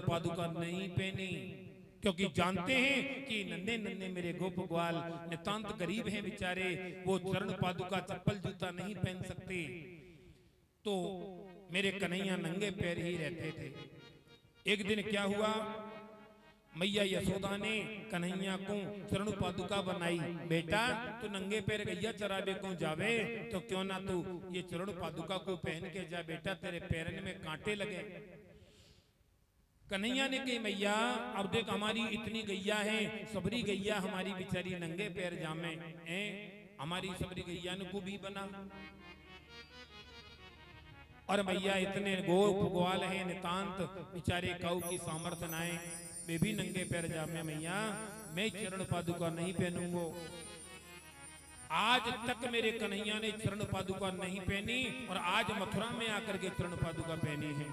पादुका नहीं पहनी, क्योंकि जानते हैं कि नन्हे नन्हे मेरे गोप ग्वाल नितांत गरीब हैं बेचारे, वो चरण पादुका चप्पल जूता नहीं पहन सकते। तो मेरे कन्हैया नंगे पैर ही रहते थे। एक दिन क्या हुआ, मैया यशोदा ने कन्हैया को चरण पादुका बनाई। बेटा तू नंगे पैर गैया चरावे को जावे, तो क्यों ना तू ये चरण पादुका को पहन के जा बेटा, तेरे पैरन में कांटे लगे। कन्हैया ने कही मैया अब देख हमारी इतनी गैया है, सबरी गैया हमारी बेचारी नंगे पैर जामे हैं, हमारी सबरी गैया ने को भी बना। और मैया इतने गोप ग्वाल हैं नितांत बेचारे काऊ की सामर्थ्य नाए, वे भी नंगे पैर जामे मैया मैं चरण पादुका नहीं पहनूंगो। आज तक मेरे कन्हैया ने चरण पादुका नहीं पहनी और आज मथुरा में आकर के चरण पादुका पहनी है।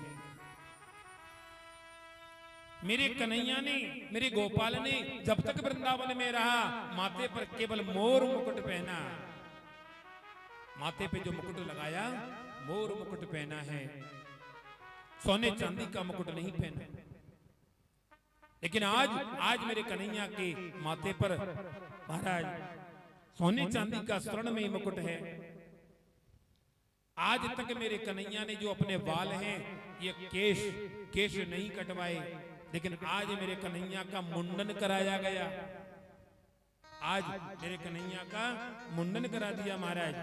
मेरे कन्हैया ने, मेरे गोपाल ने जब तक वृंदावन में रहा माथे पर केवल मोर मुकुट पहना, माथे पे जो मुकुट लगाया मोर मुकुट पहना है, सोने चांदी का मुकुट नहीं पहना। लेकिन आज मेरे कन्हैया के माथे पर महाराज सोने चांदी का स्वर्ण में मुकुट है। आज तक मेरे कन्हैया ने जो अपने बाल हैं ये केश नहीं कटवाए, लेकिन आज मेरे कन्हैया का मुंडन कराया गया। आज मेरे कन्हैया का मुंडन करा दिया महाराज।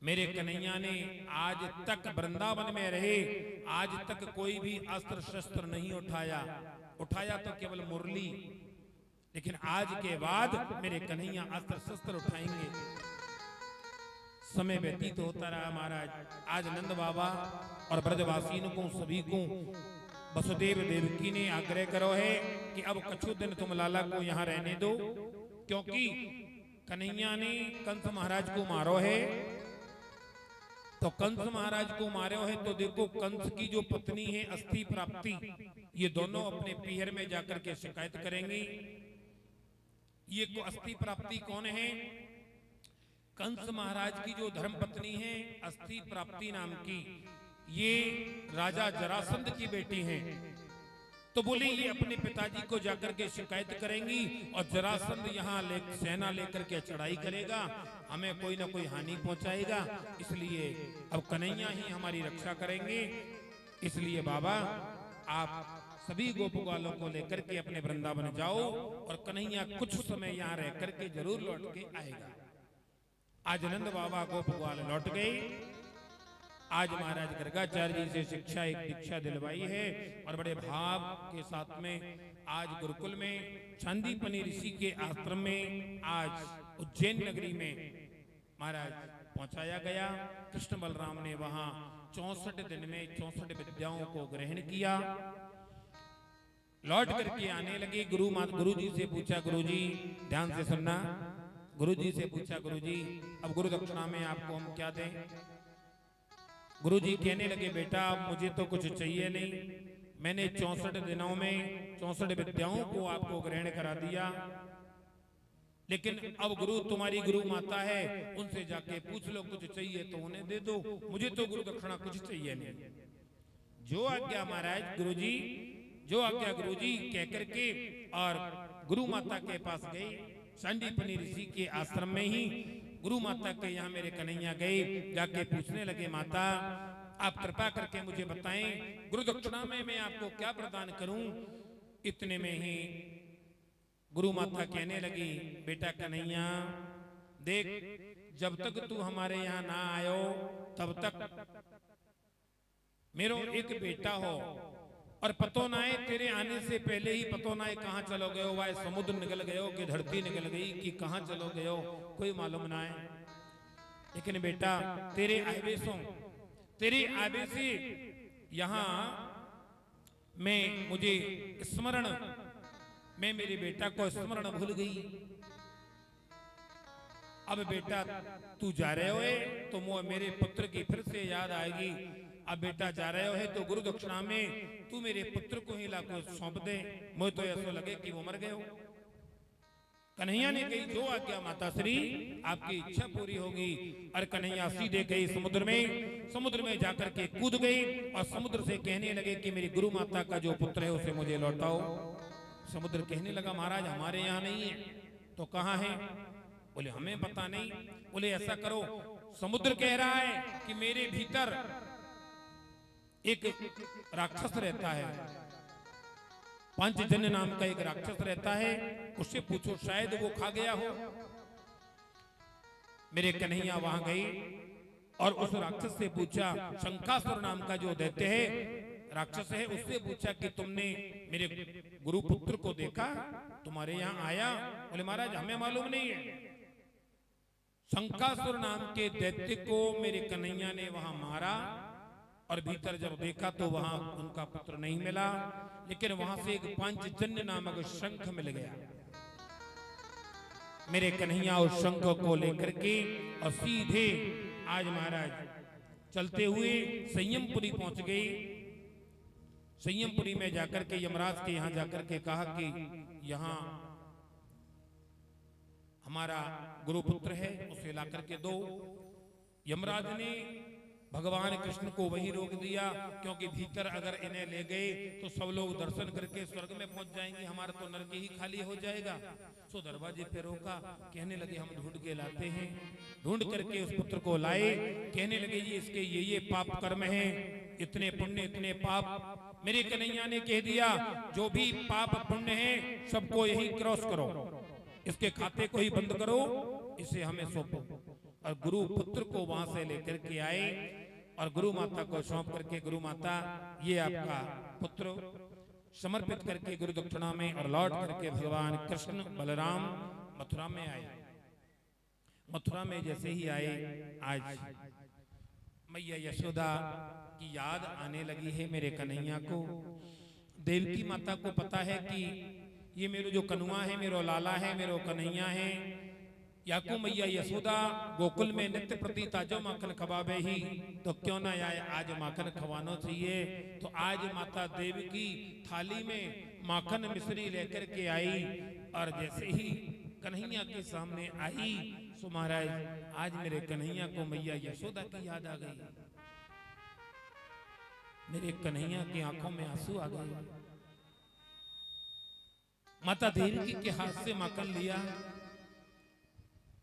मेरे कन्हैया ने आज तक वृंदावन में रहे, आज तक कोई भी अस्त्र शस्त्र नहीं उठाया तो केवल मुरली, लेकिन आज के बाद मेरे कन्हैया अस्त्र शस्त्र उठाएंगे। समय व्यतीत होता रहा महाराज। आज नंद बाबा और ब्रजवासियों को सभी को वसुदेव देवकी ने आग्रह करो है कि अब कछु दिन तुम लाला को यहाँ रहने दो, क्योंकि कन्हैया ने कंस महाराज को मारो है। तो कंस महाराज को मारे है तो देखो कंस की जो पत्नी है अस्थि प्राप्ति, ये दोनों अपने पीहर में जाकर के शिकायत करेंगी। ये अस्थि प्राप्ति कौन है? कंस महाराज की जो धर्म पत्नी है अस्थि प्राप्ति नाम की, ये राजा जरासंध की बेटी है। तो बोली ये अपने पिताजी को जाकर के शिकायत करेंगी और जरासंध यहाँ सेना लेकर के चढ़ाई करेगा, हमें कोई ना कोई हानि पहुंचाएगा, इसलिए अब कन्हैया ही हमारी रक्षा करेंगे। इसलिए बाबा आप सभी गोप ग्वालों को लेकर के अपने वृंदावन जाओ और कन्हैया कुछ समय यहाँ रह करके जरूर लौट के आएगा। आज नंद बाबा गोप ग्वाल लौट गए। आज महाराज गर्गाचार्य जी से शिक्षा एक दीक्षा दिलवाई है और बड़े भाव के साथ में आज गुरुकुल में चांदीपनी ऋषि के आश्रम में आज उज्जैन नगरी में महाराज पहुंचाया गया। कृष्ण बलराम ने वहां 64 दिन में 64 विद्याओं को ग्रहण किया। लौट करके आने लगे। गुरु जी से पूछा, गुरु जी ध्यान से सुनना, गुरु जी से पूछा, गुरु जी अब गुरु दक्षिणा में आपको हम क्या दें? गुरु जी कहने लगे, बेटा मुझे तो कुछ चाहिए नहीं, मैंने 64 दिनों में 64 विद्याओं को आपको ग्रहण करा दिया, लेकिन अब गुरु तुम्हारी गुरु माता है, उनसे जाके पूछ लो कुछ चाहिए तो उन्हें दे दो, मुझे तो गुरु दक्षिणा कुछ चाहिए नहीं। जो आज्ञा महाराज गुरु जी, जो आज्ञा गुरु जी कह करके और गुरु माता के पास गए। चांदीपनी ऋषि के आश्रम में ही गुरु माता के यहाँ मेरे कन्हैया गए, जाके पूछने लगे, माता आप कृपा करके मुझे बताएं गुरु दक्षिणा में मैं आपको क्या प्रदान करूं? इतने में ही गुरु माता कहने लगी, बेटा कन्हैया देख, जब तक तू हमारे यहाँ ना आयो तब तक मेरो एक बेटा हो और पतो ना है तेरे आने से पहले ही पतो ना है कहाँ चलो गए हो, वाह समुद्र निकल गए हो कि धरती निकल गई कि कहाँ चलो गए हो, कोई मालूम ना है। लेकिन बेटा तेरे आवे से यहाँ मैं मुझे स्मरण, मैं मेरे बेटा को स्मरण भूल गई। अब बेटा तू जा रहे हो तो मेरे पुत्र की फिर से याद आएगी। अब बेटा जा रहे हो तो गुरु दक्षिणा में तू मेरे पुत्र को ही लाको सौंप दे, मुझे तो ऐसा लगे कि वो मर गए हो। कन्हैया ने कही जो आज्ञा माता श्री, आपकी इच्छा पूरी होगी। और कन्हैया सीधे गई समुद्र में जाकर के कूद गई और समुद्र से कहने लगे कि मेरी गुरु माता का जो पुत्र है उसे मुझे लौटाओ। समुद्र कहने लगा महाराज हमारे यहाँ नहीं है। तो कहाँ है? बोले हमें पता नहीं। बोले ऐसा करो, समुद्र कह रहा है कि मेरे भीतर एक राक्षस रहता है, पंचजन्य नाम का एक राक्षस रहता है, उससे पूछो शायद वो खा गया हो। मेरे कन्हैया वहां गई और उस राक्षस से पूछा, शंकासुर नाम का जो दैत्य है, राक्षस है, उससे पूछा कि तुमने मेरे गुरु पुत्र को देखा, तुम्हारे यहाँ आया? बोले महाराज हमें मालूम नहीं है। शंकासुर नाम के दैत्य को मेरे कन्हैया ने वहां मारा और भीतर जब देखा तो वहां उनका पुत्र नहीं मिला, लेकिन वहां से एक पंचजन्य नामक शंख मिल गया। मेरे कन्हैया उस शंख को लेकर के और सीधे आज महाराज चलते हुए संयमपुरी पहुंच गई। संयमपुरी में जाकर के यमराज के यहां जाकर के कहा कि यहां हमारा गुरुपुत्र है, उसे ला करके दो। यमराज ने भगवान कृष्ण को वहीं रोक दिया, क्योंकि भीतर अगर इन्हें ले गए तो सब लोग दर्शन करके स्वर्ग में पहुंच जाएंगे, हमारा तो नरक ही खाली हो जाएगा। सो दरवाजे पे रोका, कहने लगे हम ढूंढ के लाते हैं। ढूंढ करके उस पुत्र को लाए, कहने लगे जी इसके ये पाप कर्म हैं, इतने पुण्य इतने पाप। मेरे कन्हैया ने कह दिया जो भी पाप पुण्य है सबको यही क्रॉस करो, इसके खाते को ही बंद करो, इसे हमें सौंपो। और गुरु पुत्र को वहां से लेकर के आए और गुरु माता को सौंप करके, गुरु माता ये आपका पुत्र, समर्पित करके गुरु दक्षिणा में, और लौट करके भगवान कृष्ण बलराम मथुरा में आए। मथुरा में जैसे ही आए, आज मैया यशोदा की याद आने लगी है मेरे कन्हैया को। देवकी माता को पता है कि ये मेरा जो कनुआ है, मेरो लाला है, मेरो कन्हैया है। याकू मैया यशोदा गोकुल में नित्य प्रति ताजो माखन खवावे ही, तो क्यों ना आए आज माखन खवाना चाहिए। तो आज माता देवकी थाली में माखन मिश्री लेकर के आई, और जैसे ही कन्हैया के सामने आई, सो महाराज आज मेरे कन्हैया को मैया यशोदा की याद आ गई। मेरे कन्हैया की आंखों में आंसू आ गए। माता देवकी के हाथ से माखन लिया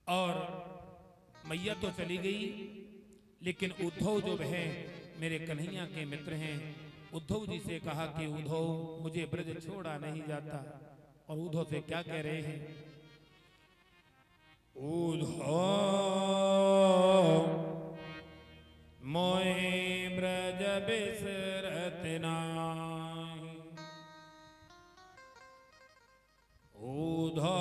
और मैया तो चली गई, लेकिन उद्धव जो है मेरे कन्हैया के मित्र हैं, उद्धव जी से कहा कि उद्धव मुझे ब्रज छोड़ा नहीं जाता। और उद्धव से क्या कह रहे हैं? उद्धव मोहे ब्रज बिसरत नाहि, उद्धव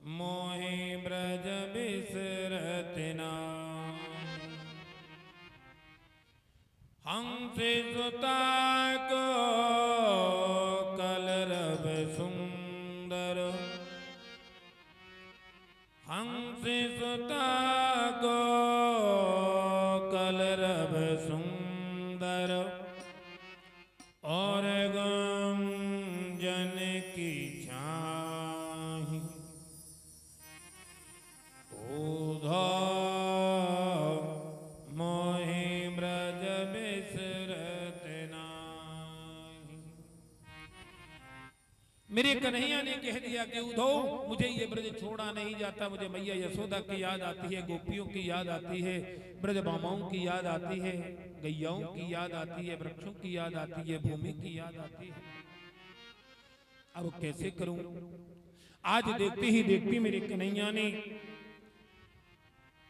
मोहे ब्रज बिसरत नाहि। हंस सुता को कलरव सुंदर, हंस सुता को कलरव सुंदर, और गंजन की छाही। उद्धव मोहे ब्रज बिसरत नाहि। मेरे कन्हैया ने कह दिया कि उद्धव मुझे ये ब्रज छोड़ा नहीं जाता, मुझे मैया यशोदा की याद आती है, गोपियों की याद आती है, ब्रज बामाओं की याद आती है, गैयाओं की याद आती है, वृक्षों की याद आती है, भूमि की याद आती है। अब कैसे करूं? आज देखते ही देखते मेरे कन्हैया ने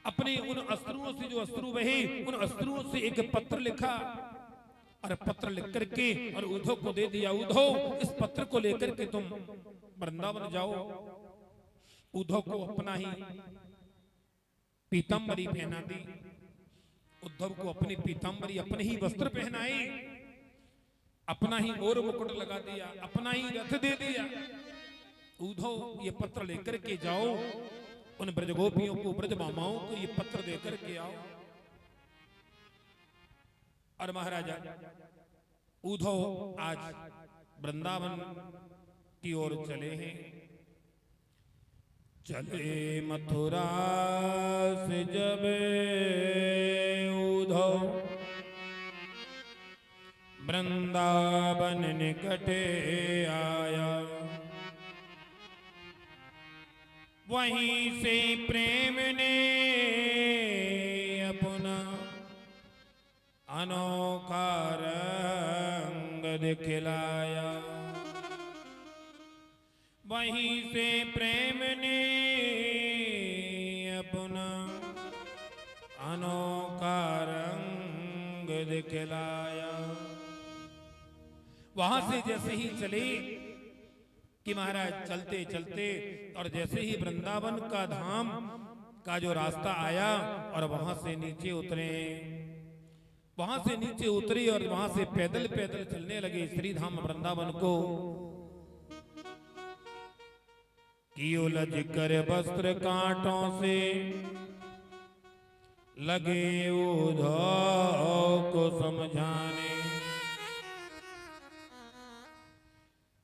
अपने उन अश्रुओं से, जो अश्रु बहे, उन अश्रुओं से एक पत्र लिखा, और पत्र लिख करके और उद्धव को दे दिया। उद्धव इस पत्र को लेकर के तुम वृंदावन जाओ। उद्धव को अपना ही पीतांबरी पहना दी, उद्धव को अपनी पीतांबरी, अपने ही वस्त्र पहनाए, अपना ही मोर मुकुट लगा दिया, अपना ही रथ दे दिया। उद्धव ये पत्र लेकर के जाओ, उन ब्रजगोपियों को, ब्रज मामाओं को ये पत्र देकर के आओ। और महाराजा उद्धव आज वृंदावन की ओर चले हैं। चले मथुरा से जब उधव वृंदावन निकटे आया, वहीं से प्रेम ने अपना अनोखा रंग दिखलाया। वहीं से प्रेम ने अपना अनोखा रंग दिखलाया। वहां से जैसे ही चले कि महाराज चलते चलते और जैसे ही वृंदावन का धाम का जो रास्ता आया और वहां से नीचे उतरे, वहां से नीचे उतरी और वहां से पैदल पैदल चलने लगे श्री धाम वृंदावन को। कि उलझ कर वस्त्र कांटों से लगे उद्धव को समझाने,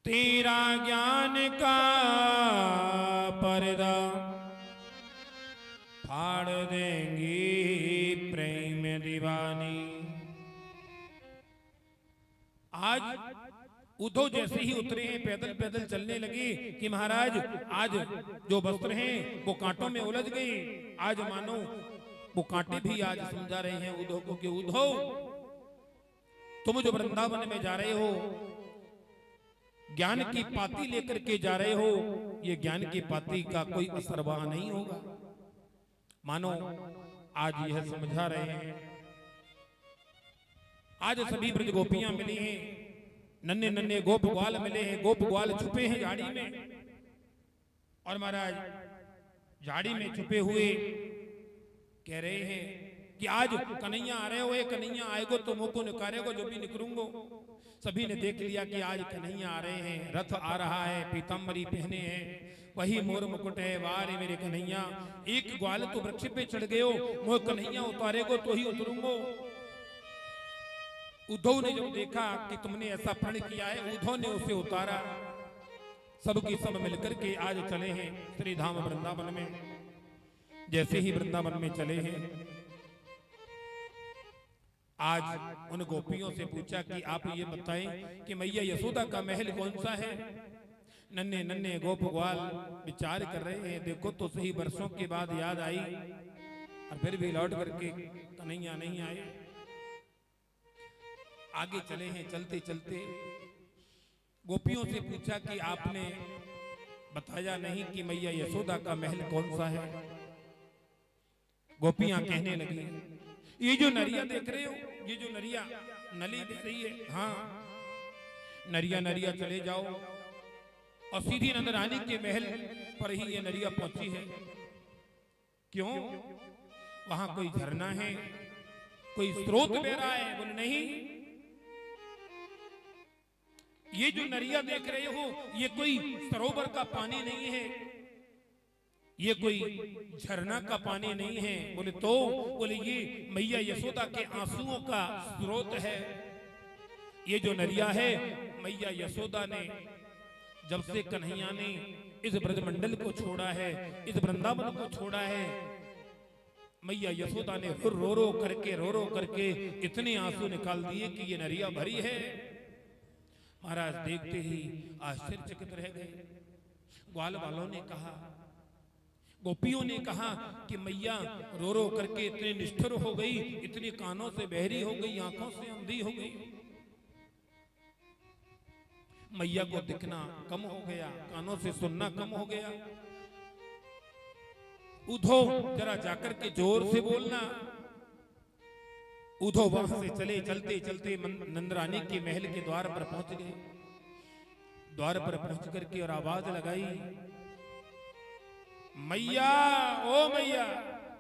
तेरा ज्ञान का पर्दा फाड़ देंगी प्रेम दीवानी। आज उद्धव जैसे ही उतरे हैं पैदल पैदल चलने लगे कि महाराज आज जो वस्त्र हैं वो कांटों में उलझ गए। आज मानो वो कांटे भी आज समझा रहे हैं उद्धव को कि उद्धव तुम जो वृंदावन में जा रहे हो, ज्ञान की पाती लेकर के जा रहे हो, ये ज्ञान की पाती का कोई असर वहां नहीं होगा। मानो आज यह समझा रहे हैं। आज सभी ब्रज गोपियां मिली हैं, नन्हे नन्हे गोप ग्वाल मिले हैं, गोप ग्वाल छुपे हैं झाड़ी में। और महाराज झाड़ी में छुपे हुए कह रहे हैं कि आज कन्हैया आ रहे हो, ये कन्हैया आएगो तो मुंह को निकारेगो जो भी निकलूंगो। सभी ने देख लिया कि आज कन्हैया आ रहे हैं, रथ आ रहा है, पीतांबरी पहने हैं, वही मोर मुकुट है, वारे मेरे कन्हैया। एक ग्वाल तो वृक्ष पे चढ़ गए हो, मोह कन्हैया उतारेगो तो ही उतरूंगो। उद्धव ने जब देखा कि तुमने ऐसा प्रण किया है, उद्धव ने उसे उतारा। सबकी सब मिलकर के आज चले हैं श्री धाम वृंदावन में। जैसे ही वृंदावन में चले हैं, आज उन गोपियों से पूछा कि आप ये बताएं कि मैया यशोदा का महल कौन सा है। नन्हे नन्हे गोप ग्वाल विचार कर रहे हैं। देखो तो सही वर्षों के बाद याद आई और फिर भी लौट करके कन्हैया नहीं आए। आगे चले हैं, चलते चलते गोपियों से पूछा कि आपने बताया नहीं कि मैया यशोदा का महल कौन सा है। गोपियां कहने लगी, ये जो नरिया देख रहे हो, ये जो नरिया नली दिख रही है, हाँ नरिया नरिया चले जाओ और सीधी नंद रानी के महल पर ही ये नरिया पहुंची है। क्यों? वहां कोई झरना है, कोई स्रोत बह रहा है? बोले नहीं, ये जो नरिया देख रहे हो ये कोई सरोवर का पानी नहीं है, ये कोई झरना का पानी नहीं है। बोले तो? बोले ये मैया यशोदा के आंसुओं का स्रोत है। ये जो नरिया है, मैया यशोदा ने जब से कन्हैया ने इस ब्रजमंडल को छोड़ा है, इस वृंदावन को छोड़ा है, मैया यशोदा ने फिर रो रो करके इतने आंसू निकाल दिए कि ये नरिया भरी है। महाराज देखते ही आश्चर्यचकित रह गए। ग्वाल वालों ने कहा, गोपियों ने कहा कि मैया रो रो करके इतने निष्ठुर हो गई, इतनी कानों से बहरी हो गई, आंखों से अंधी हो गई, मैया को दिखना कम हो गया, कानों से सुनना कम हो गया। उद्धव जरा जाकर के जोर से बोलना। उद्धव वहां से चले, चलते चलते नंदरानी के महल के द्वार पर पहुंच गए। द्वार पर पहुंच करके और आवाज लगाई, मैया, ओ मैया।